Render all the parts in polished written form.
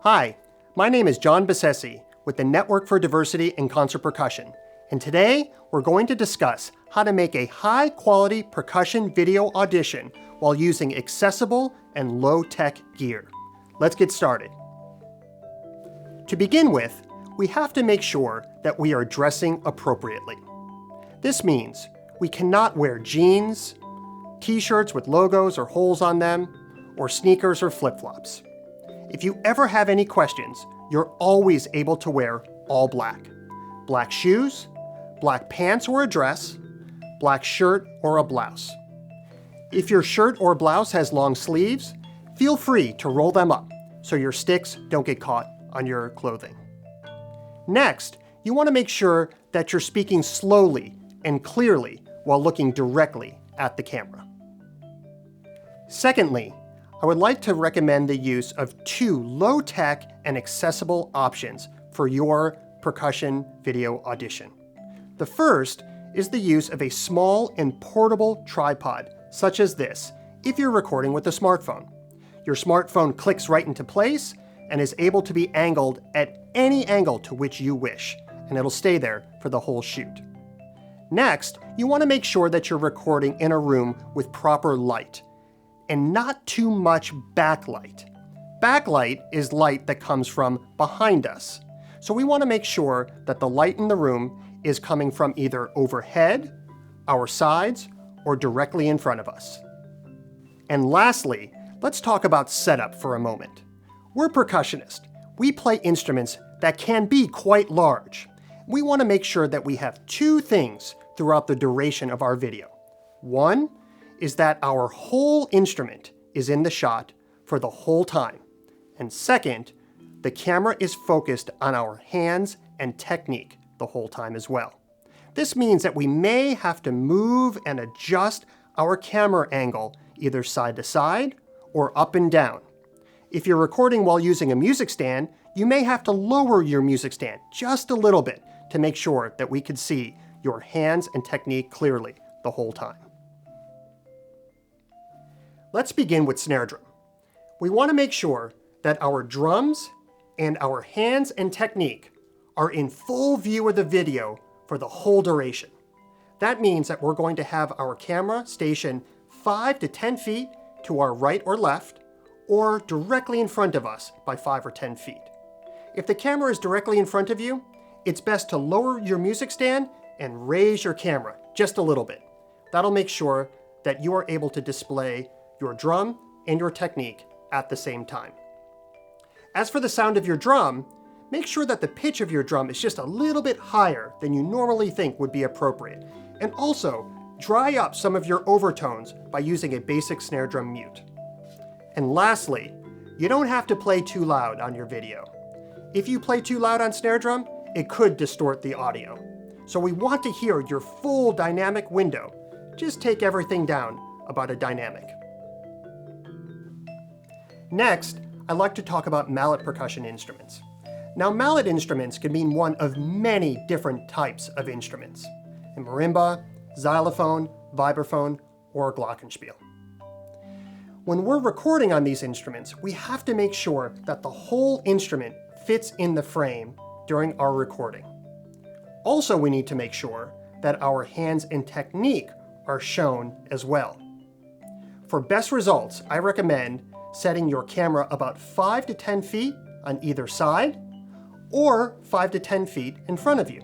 Hi, my name is Jon Bisesi with the Network for Diversity in Concert Percussion, and today we're going to discuss how to make a high-quality percussion video audition while using accessible and low-tech gear. Let's get started. To begin with, we have to make sure that we are dressing appropriately. This means we cannot wear jeans, t-shirts with logos or holes on them, or sneakers or flip-flops. If you ever have any questions, you're always able to wear all black. Black shoes, black pants or a dress, black shirt or a blouse. If your shirt or blouse has long sleeves, feel free to roll them up so your sticks don't get caught on your clothing. Next, you want to make sure that you're speaking slowly and clearly while looking directly at the camera. Secondly, I would like to recommend the use of two low-tech and accessible options for your percussion video audition. The first is the use of a small and portable tripod, such as this, if you're recording with a smartphone. Your smartphone clicks right into place and is able to be angled at any angle to which you wish, and it'll stay there for the whole shoot. Next, you want to make sure that you're recording in a room with proper light, and not too much backlight. Backlight is light that comes from behind us. So we want to make sure that the light in the room is coming from either overhead, our sides, or directly in front of us. And lastly, let's talk about setup for a moment. We're percussionists. We play instruments that can be quite large. We want to make sure that we have two things throughout the duration of our video. One is that our whole instrument is in the shot for the whole time. And second, the camera is focused on our hands and technique the whole time as well. This means that we may have to move and adjust our camera angle either side to side or up and down. If you're recording while using a music stand, you may have to lower your music stand just a little bit to make sure that we can see your hands and technique clearly the whole time. Let's begin with snare drum. We want to make sure that our drums and our hands and technique are in full view of the video for the whole duration. That means that we're going to have our camera stationed 5 to 10 feet to our right or left, or directly in front of us by 5 or 10 feet. If the camera is directly in front of you, it's best to lower your music stand and raise your camera just a little bit. That'll make sure that you are able to display your drum and your technique at the same time. As for the sound of your drum, make sure that the pitch of your drum is just a little bit higher than you normally think would be appropriate. And also, dry up some of your overtones by using a basic snare drum mute. And lastly, you don't have to play too loud on your video. If you play too loud on snare drum, it could distort the audio. So we want to hear your full dynamic window. Just take everything down about a dynamic. Next, I'd like to talk about mallet percussion instruments. Now, mallet instruments can mean one of many different types of instruments: a marimba, xylophone, vibraphone, or glockenspiel. When we're recording on these instruments, we have to make sure that the whole instrument fits in the frame during our recording. Also, we need to make sure that our hands and technique are shown as well. For best results, I recommend setting your camera about 5 to 10 feet on either side, or 5 to 10 feet in front of you.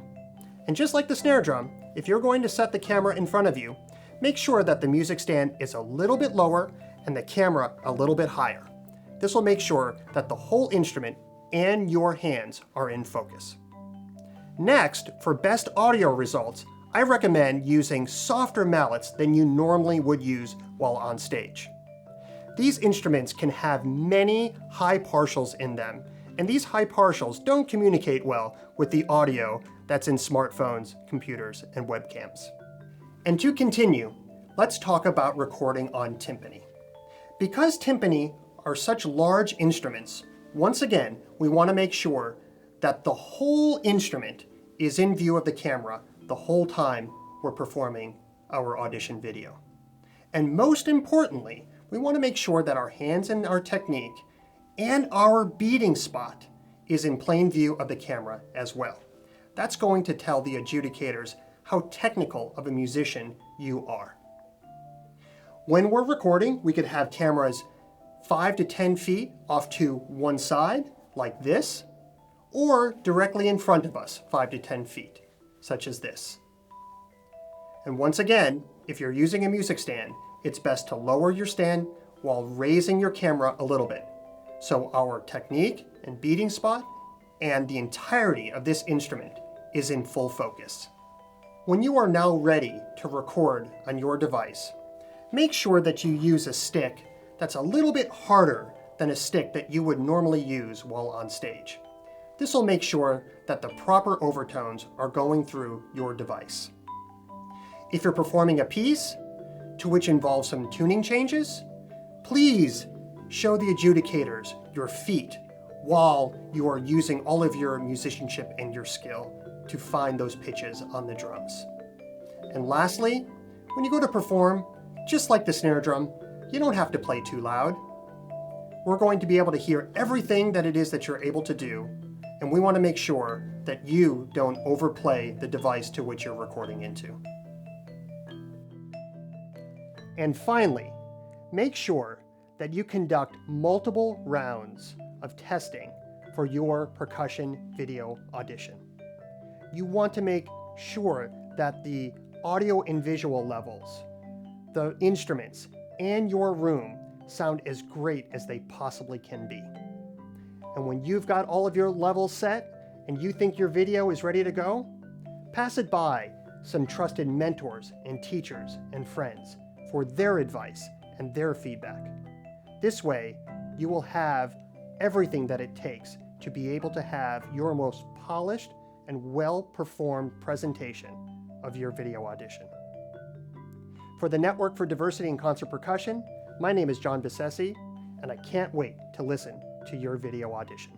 And just like the snare drum, if you're going to set the camera in front of you, make sure that the music stand is a little bit lower and the camera a little bit higher. This will make sure that the whole instrument and your hands are in focus. Next, for best audio results, I recommend using softer mallets than you normally would use while on stage. These instruments can have many high partials in them, and these high partials don't communicate well with the audio that's in smartphones, computers, and webcams. And to continue, let's talk about recording on timpani. Because timpani are such large instruments, once again, we want to make sure that the whole instrument is in view of the camera the whole time we're performing our audition video. And most importantly, we want to make sure that our hands and our technique and our beating spot is in plain view of the camera as well. That's going to tell the adjudicators how technical of a musician you are. When we're recording, we could have cameras 5 to 10 feet off to one side, like this, or directly in front of us, 5 to 10 feet, such as this. And once again, if you're using a music stand, it's best to lower your stand while raising your camera a little bit, so our technique and beating spot and the entirety of this instrument is in full focus. When you are now ready to record on your device, make sure that you use a stick that's a little bit harder than a stick that you would normally use while on stage. This will make sure that the proper overtones are going through your device. If you're performing a piece to which involves some tuning changes, please show the adjudicators your feet while you are using all of your musicianship and your skill to find those pitches on the drums. And lastly, when you go to perform, just like the snare drum, you don't have to play too loud. We're going to be able to hear everything that it is that you're able to do, and we want to make sure that you don't overplay the device to which you're recording into. And finally, make sure that you conduct multiple rounds of testing for your percussion video audition. You want to make sure that the audio and visual levels, the instruments, and your room sound as great as they possibly can be. And when you've got all of your levels set and you think your video is ready to go, pass it by some trusted mentors and teachers and friends for their advice and their feedback. This way, you will have everything that it takes to be able to have your most polished and well-performed presentation of your video audition. For the Network for Diversity in Concert Percussion, my name is Jon Bisesi, and I can't wait to listen to your video audition.